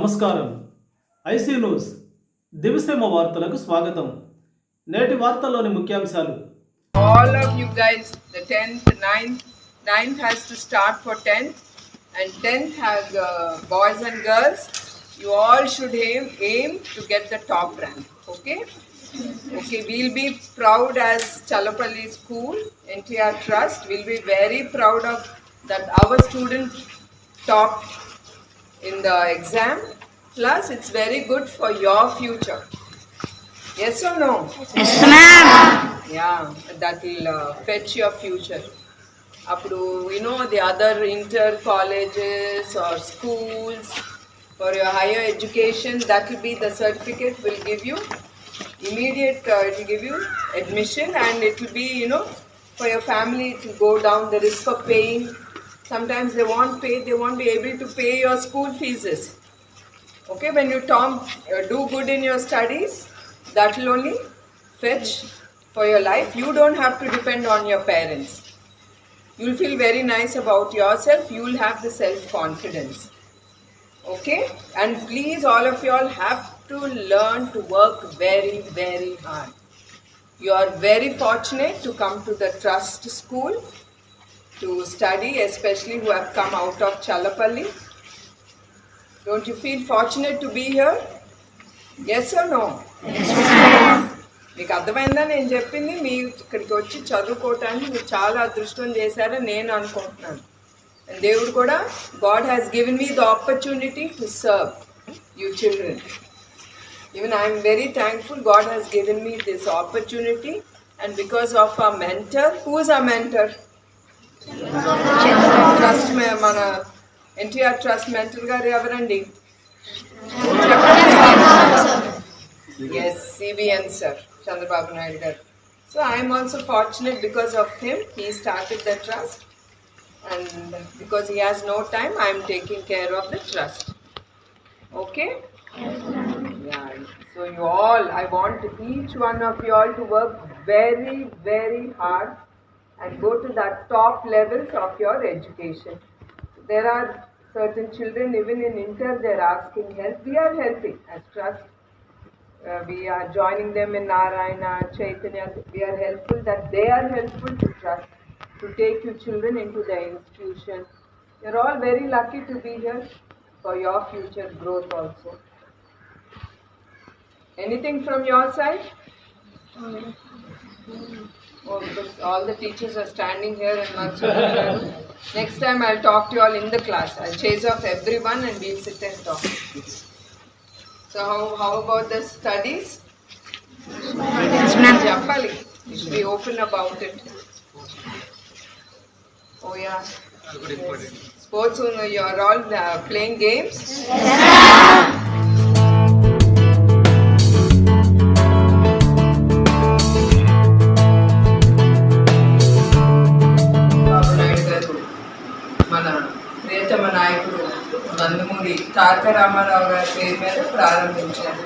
నమస్కారం. IC news దివిసేమ వార్తలకు స్వాగతం. నేటి వార్తల్లోని ముఖ్యాంశాలు. All of you guys, the 10th, 9th has to start for 10th, and 10th has boys and girls. You all should aim to get the top rank. Okay, we'll be proud as Challapalli School, NTR Trust. We'll be very proud of that our student topped in the exam. Plus, it's very good for your future. Yes or no? Yes, ma'am. Yeah, that will fetch your future. Appudu, the other inter colleges or schools for your higher education, that will be the certificate will give you immediate, it will give you admission, and it will be, for your family to go down the risk of paying. Sometimes they won't be able to pay your school fees. Okay, when you do good in your studies, that will only fetch for your life. You don't have to depend on your parents. You'll feel very nice about yourself. You'll have the self-confidence. Okay, and please, all of you all have to learn to work very, very hard. You are very fortunate to come to the Trust School to study, especially who have come out of Challapalli. Don't you feel fortunate to be here? Yes or no? మీకు అర్థమైందా నేను చెప్పింది? మీ ఇక్కడికి వచ్చి చదువుకోవటానికి మీరు చాలా అదృష్టం చేశారని నేను అనుకుంటున్నాను. దేవుడు కూడా, God has given me the opportunity to serve you children. Even I am very thankful God has given me this opportunity, and because of our mentor. Who is our mentor? Trust మన NTR Trust mentor గారు ఎవరండి? Yes, CBN sir, Chandrababu Naidu garu. So I am also fortunate because of him. He started the trust, and because he has no time, I am taking care of the trust. Okay? Yeah. So you all, I want each one of you all to work very, very hard and go to that top levels of your education. There are certain children, even in inter, they are asking help. We are helping as trust. We are joining them in Narayana, Chaitanya. We are helpful that they are helpful to trust, to take you children into the institution. You're all very lucky to be here for your future growth also. Anything from your side? Oh, because all the teachers are standing here and not sitting. Next time I'll talk to you all in the class. I'll chase off everyone and we'll sit and talk. So how about the studies? Jappali. You should be open about it. Oh yeah. Yes. Sports, you are all playing games? ప్రియతమ నాయకుడు నందమూరి తారక రామారావు గారి పేరు మీద ప్రారంభించారు.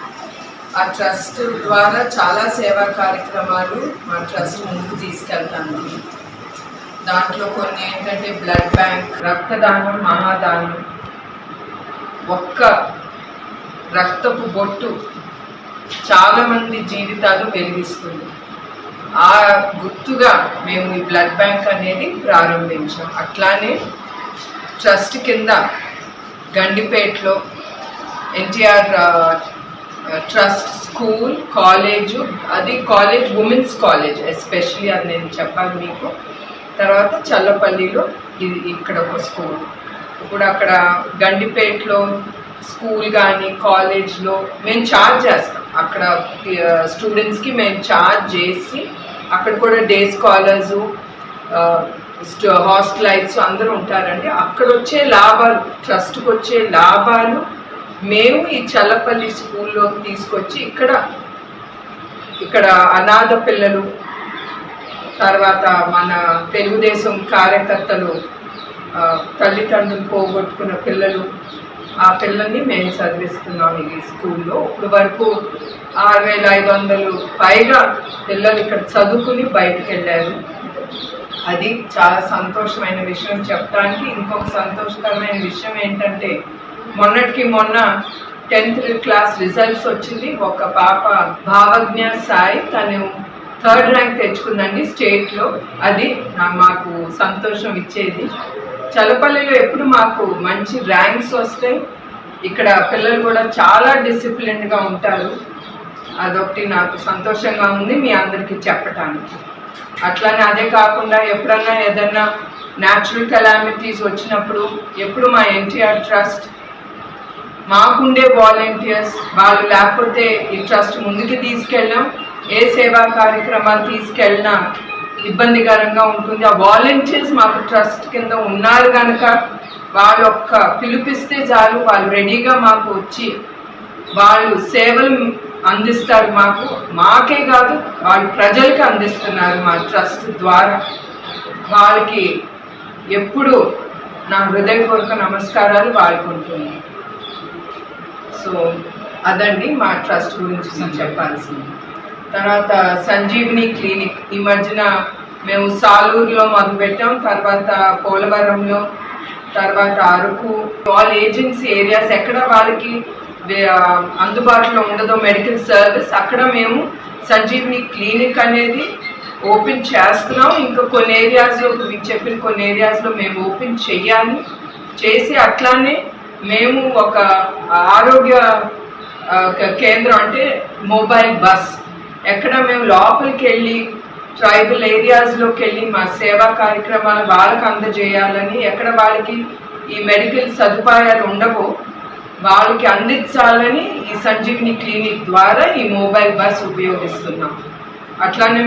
ఆ trust ద్వారా చాలా సేవా కార్యక్రమాలు మా ట్రస్ట్ ముందుకు తీసుకెళ్తాను. దాంట్లో కొన్ని ఏంటంటే బ్లడ్ బ్యాంక్, రక్తదానం, మహాదానం. ఒక్క రక్తపు బొట్టు చాలామంది జీవితాలు వెలిగిస్తుంది. ఆ గుర్తుగా మేము ఈ బ్లడ్ బ్యాంక్ అనేది ప్రారంభించాం. అట్లానే ట్రస్ట్ కింద గండిపేటలో ఎన్టీఆర్ ట్రస్ట్ స్కూల్, కాలేజు, అది కాలేజ్, ఉమెన్స్ కాలేజ్ ఎస్పెషలీ, అది నేను చెప్పాలి మీకు. తర్వాత చల్లపల్లిలో ఇక్కడ ఒక స్కూల్. ఇప్పుడు అక్కడ గండిపేటలో స్కూల్ కానీ కాలేజ్లో మేము ఛార్జ్ చేస్తాం. అక్కడ స్టూడెంట్స్కి మేము ఛార్జ్ చేసి, అక్కడ కూడా డే స్కాలర్సు, హాస్టలైట్స్ అందరూ ఉంటారండి. అక్కడ వచ్చే లాభాలు, ట్రస్ట్కి వచ్చే లాభాలు మేము ఈ చల్లపల్లి స్కూల్లోకి తీసుకొచ్చి ఇక్కడ అనాథ పిల్లలు, తర్వాత మన తెలుగుదేశం కార్యకర్తలు తల్లిదండ్రులు పోగొట్టుకున్న పిల్లలు, ఆ పిల్లల్ని మేము చదివిస్తున్నాం ఈ స్కూల్లో. ఇప్పుడు వరకు 6,500 పైగా పిల్లలు ఇక్కడ చదువుకుని బయటకు వెళ్ళారు. అది చాలా సంతోషమైన విషయం. చెప్పడానికి ఇంకొక సంతోషకరమైన విషయం ఏంటంటే మొన్నటికి మొన్న 10th క్లాస్ రిజల్ట్స్ వచ్చింది. ఒక పాప భావజ్ఞ సాయి, తను 3rd ర్యాంక్ తెచ్చుకుందండి స్టేట్లో. అది మాకు సంతోషం ఇచ్చేది. చలపల్లిలో ఎప్పుడు మాకు మంచి ర్యాంక్స్ వస్తాయి. ఇక్కడ పిల్లలు కూడా చాలా డిసిప్లిన్డ్గా ఉంటారు. అదొకటి నాకు సంతోషంగా ఉంది మీ అందరికీ చెప్పటానికి. అట్లానే అదే కాకుండా ఎప్పుడన్నా ఏదన్నా న్యాచురల్ కెలామిటీస్ వచ్చినప్పుడు ఎప్పుడు మా ఎన్టీఆర్ ట్రస్ట్, మాకుండే వాలంటీర్స్, వాళ్ళు లేకపోతే ఈ ట్రస్ట్ ముందుకు తీసుకెళ్ళాం. ఏ సేవా కార్యక్రమాలు తీసుకెళ్ళినా ఇబ్బందికరంగా ఉంటుంది. ఆ వాలంటీర్స్ మాకు ట్రస్ట్ కింద ఉన్నారు కనుక వాళ్ళు ఒక్క పిలిపిస్తే చాలు, వాళ్ళు రెడీగా మాకు వచ్చి వాళ్ళు సేవలు అందిస్తారు. మాకే కాదు, వాళ్ళు ప్రజలకి అందిస్తున్నారు మా ట్రస్ట్ ద్వారా. వాళ్ళకి ఎప్పుడు నా హృదయపూర్వక నమస్కారాలు వాళ్ళకుంటున్నాను. సో అదండి మా ట్రస్ట్ గురించి నేను చెప్పాల్సింది. తర్వాత సంజీవిని క్లినిక్ ఈ మధ్యన మేము సాలూరులో మొదలుపెట్టాం, తర్వాత పోలవరంలో, తర్వాత అరకు, ఆల్ ఏజెన్సీ ఏరియాస్ ఎక్కడ వాళ్ళకి అందుబాటులో ఉండదో మెడికల్ సర్వీస్, అక్కడ మేము సంజీవిని క్లినిక్ అనేది ఓపెన్ చేస్తున్నాం. ఇంకా కొన్ని ఏరియాస్లో మీకు చెప్పిన కొన్ని ఏరియాస్లో మేము ఓపెన్ చేసి అట్లానే మేము ఒక ఆరోగ్య కేంద్రం అంటే మొబైల్ బస్, ఎక్కడ మేము లోపలికి వెళ్ళి ట్రైబల్ ఏరియాస్లోకి వెళ్ళి మా సేవా కార్యక్రమాలు వాళ్ళకి అందజేయాలని, ఎక్కడ వాళ్ళకి ఈ మెడికల్ సదుపాయాలు ఉండవో వాళ్ళకి అందించాలని ఈ సంజీవిని క్లినిక్ ద్వారా ఈ మొబైల్ బస్ ఉపయోగిస్తున్నాం. అట్లానే